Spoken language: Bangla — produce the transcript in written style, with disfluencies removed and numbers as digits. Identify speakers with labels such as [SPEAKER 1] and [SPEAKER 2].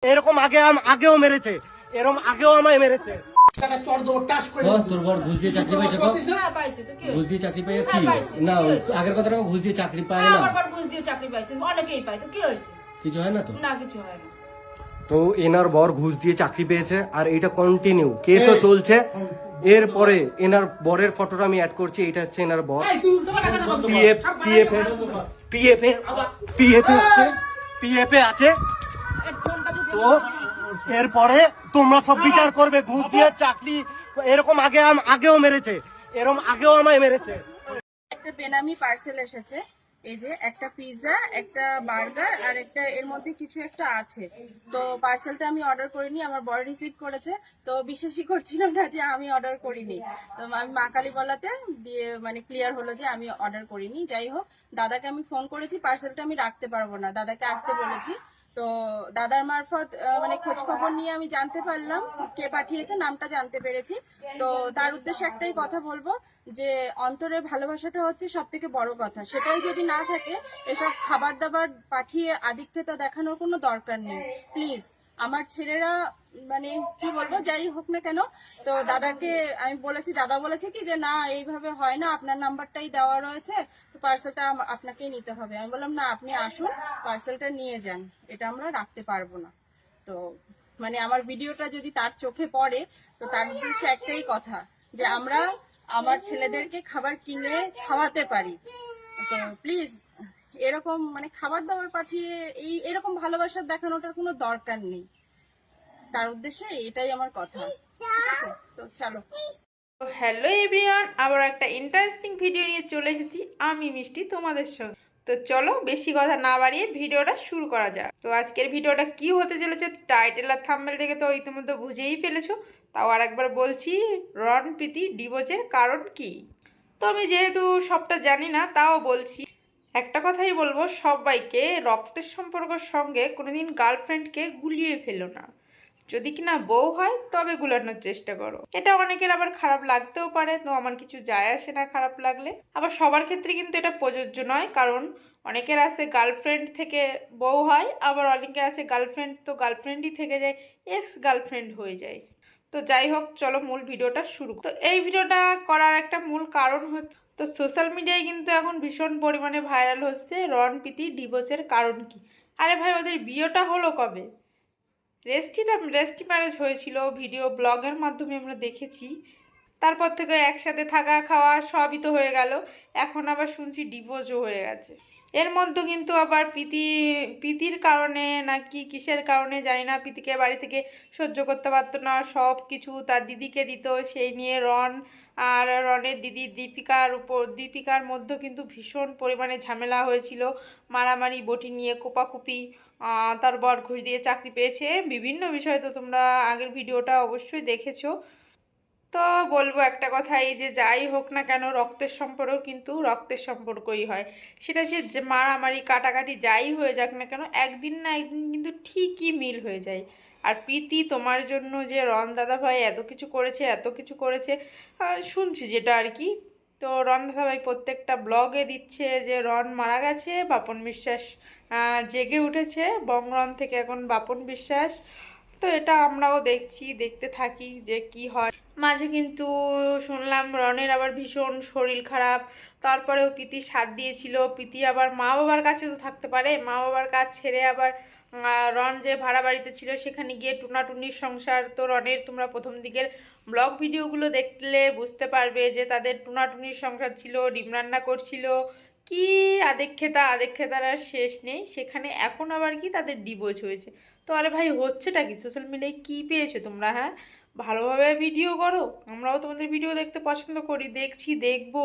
[SPEAKER 1] এরকম আগেও মেরেছে, এরকম আগেও আমায় মেরেছে।
[SPEAKER 2] তোর বর ঘুষ দিয়ে চাকরি পাইছে? ঘুষ দিয়ে চাকরি পাই কি না? আগের কথা ঘুষ দিয়ে চাকরি পায় না।
[SPEAKER 3] ঘুষ দিয়ে চাকরি পাইছে, অনেকেই পায়, তো কি হয়েছে?
[SPEAKER 2] কিছু হয় না তো?
[SPEAKER 3] না, কিছু হয় না।
[SPEAKER 1] তো এনার বর ঘুষ দিয়ে চাকরি পেয়েছে আর এটা কন্টিনিউ কেসও চলছে। এরপরে এনার বরের ফটোটা আমি অ্যাড করছি। এটা হচ্ছে এনার বর। পিএফ আছে। তো এরপরে তোমরা সব বিচার করবে। ঘুষ দিয়ে চাকরি এরকম আগেও মেরেছে, এরকম আগেও আমায় মেরেছে।
[SPEAKER 4] একটা বেনামি পার্সেল এসেছে, এই যে একটা পিৎজা, একটা বার্গার আর একটা এর মধ্যে কিছু একটা আছে। তো পার্সেলটা আমি অর্ডার করিনি, আমার বড় রিসিভ করেছে। তো বিশ্বাসই করছিল না যে আমি অর্ডার করিনি। তো আমি মা কালী বলাতে দিয়ে মানে ক্লিয়ার হলো যে আমি অর্ডার করিনি। যাই হোক, দাদাকে আমি ফোন করেছি, পার্সেলটা আমি রাখতে পারবো না, দাদাকে আসতে বলেছি। তো দাদার মারফত মানে খোঁজ খবর নিয়ে আমি জানতে পারলাম কে পাঠিয়েছে, নামটা জানতে পেরেছি। তো তার উদ্দেশ্যে একটাই কথা বলবো যে অন্তরের ভালোবাসাটা হচ্ছে সব থেকে বড় কথা। সেটাই যদি না থাকে, এসব খাবার দাবার পাঠিয়ে আধিক্যতা দেখানোর কোনো দরকার নেই। প্লিজ, আমার ছেলেরা মানে কি বলবো, যাই হোক না কেন, তো দাদাকে আমি বলেছি, দাদা বলেছে কি যে না এইভাবে হয় না, আপনার নাম্বারটাই দেওয়া রয়েছে, পার্সেলটা আপনাকেই নিতে হবে। আমি বললাম না, আপনি আসুন, পার্সেলটা নিয়ে যান, এটা আমরা রাখতে পারবো না। তো মানে আমার ভিডিওটা যদি তার চোখে পড়ে, তো তার উদ্দেশ্যে একটাই কথা যে আমরা আমার ছেলেদেরকে খাবার কিনে খাওয়াতে পারি। তো প্লিজ, এরকম মানে খাবার দাবার পাঠিয়ে এরকম ভালোবাসা দেখানোটার কোনো দরকার নেই। তার উদ্দেশ্যে এটাই আমার কথা, ঠিক আছে? তো চলো।
[SPEAKER 5] হ্যালো এভরিওয়ান, আবার একটা ইন্টারেস্টিং ভিডিও নিয়ে চলে এসেছি আমি মিষ্টি তোমাদের সঙ্গে। তো চলো বেশি কথা না বাড়িয়ে ভিডিওটা শুরু করা যাক। তো আজকের ভিডিওটা কি হতে চলেছে টাইটেল আর থাম্বনেল দেখে তো ইতিমধ্যে বুঝেই ফেলেছো। তাও আর একবার বলছি, রণ প্রীতি ডিভোর্সের কারণ কি। তো আমি যেহেতু সবটা জানি না তাও বলছি, একটা কথাই বলবো সবাইকে, রক্তের সম্পর্কের সঙ্গে কোনোদিন গার্লফ্রেন্ডকে গুলিয়ে ফেলো না। যদি কিনা বউ হয় তবে গুলানোর চেষ্টা করো। এটা অনেকের আবার খারাপ লাগতেও পারে, তো আমার কিছু যায় আসে না খারাপ লাগলে। আবার সবার ক্ষেত্রে কিন্তু এটা প্রযোজ্য নয়, কারণ অনেকের আছে গার্লফ্রেন্ড থেকে বউ হয়, আবার অনেকে আছে গার্লফ্রেন্ড তো গার্লফ্রেন্ডই থেকে যায়, এক্স গার্লফ্রেন্ড হয়ে যায়। তো যাই হোক, চলো মূল ভিডিওটা শুরু। তো এই ভিডিওটা করার একটা মূল কারণ হচ্ছে, তো সোশ্যাল মিডিয়ায় কিন্তু এখন ভীষণ পরিমাণে ভাইরাল হচ্ছে রণ প্রীতি ডিভোর্সের কারণ কি। আরে ভাই, ওদের বিয়েটা হলো কবে? রেস্টি ম্যারেজ হয়েছিল, ভিডিও ব্লগের মাধ্যমে আমরা দেখেছি। তারপর থেকে একসাথে থাকা খাওয়া সবই তো হয়ে গেল, এখন আবার শুনছি ডিভোর্সও হয়ে গেছে। এর মধ্যে কিন্তু আবার প্রীতির কারণে নাকি কিসের কারণে জানি না, প্রীতিকে বাড়ি থেকে সহ্য করতে পারতো না, সব কিছু তার দিদিকে দিত। সেই নিয়ে রণ আর রণের দিদি দীপিকার মধ্যে কিন্তু ভীষণ পরিমাণে ঝামেলা হয়েছিল, মারামারি, বটি নিয়ে কোপাকুপি। তার বর ঘুষ দিয়ে চাকরি পেয়েছে, বিভিন্ন বিষয় তো তোমরা আগের ভিডিওটা অবশ্যই দেখেছো। তো বলবো একটা কথা, এই যে যাই হোক না কেন, রক্তের সম্পর্ক কিন্তু রক্তের সম্পর্কই হয়। সেটা যে মারামারি কাটাকাটি যাই হয়ে যাক না কেন, একদিন না একদিন কিন্তু ঠিকই মিল হয়ে যায়। আর প্রীতি তোমার জন্য যে রণ দাদাভাই এত কিছু করেছে শুনছি যেটা আর কি। তো রণ দাদাভাই প্রত্যেকটা ব্লগে দিচ্ছে যে রণ মারা গেছে, বাপন বিশ্বাস জেগে উঠেছে, বংরণ থেকে এখন বাপন বিশ্বাস। তো এটা আমরাও দেখতে থাকি যে কি হয়। মাঝে কিন্তু শুনলাম রণের আবার ভীষণ শরীর খারাপ, তারপরেও প্রীতি সাথ দিয়েছিল। প্রীতি আবার মা বাবার কাছে তো থাকতে পারে, মা বাবার কাছ ছেড়ে আবার রণ যে ভাড়া বাড়িতে ছিল সেখানে গিয়ে টুনাটুনির সংসার। তো রণের তোমরা প্রথম দিকের ব্লগ ভিডিওগুলো দেখলে বুঝতে পারবে যে তাদের টুনাটুনির সংসার ছিল, ডিম রান্না করছিল, কি আদেক্ষেতার আর শেষ নেই সেখানে। এখন আবার কি তাদের ডিভোর্স হয়েছে। তো আরে ভাই, হচ্ছেটা কি? সোশ্যাল মিডিয়ায় কি পেয়েছো তোমরা? হ্যাঁ, ভালোভাবে ভিডিও করো, আমরাও তোমাদের ভিডিও দেখতে পছন্দ করি, দেখবো।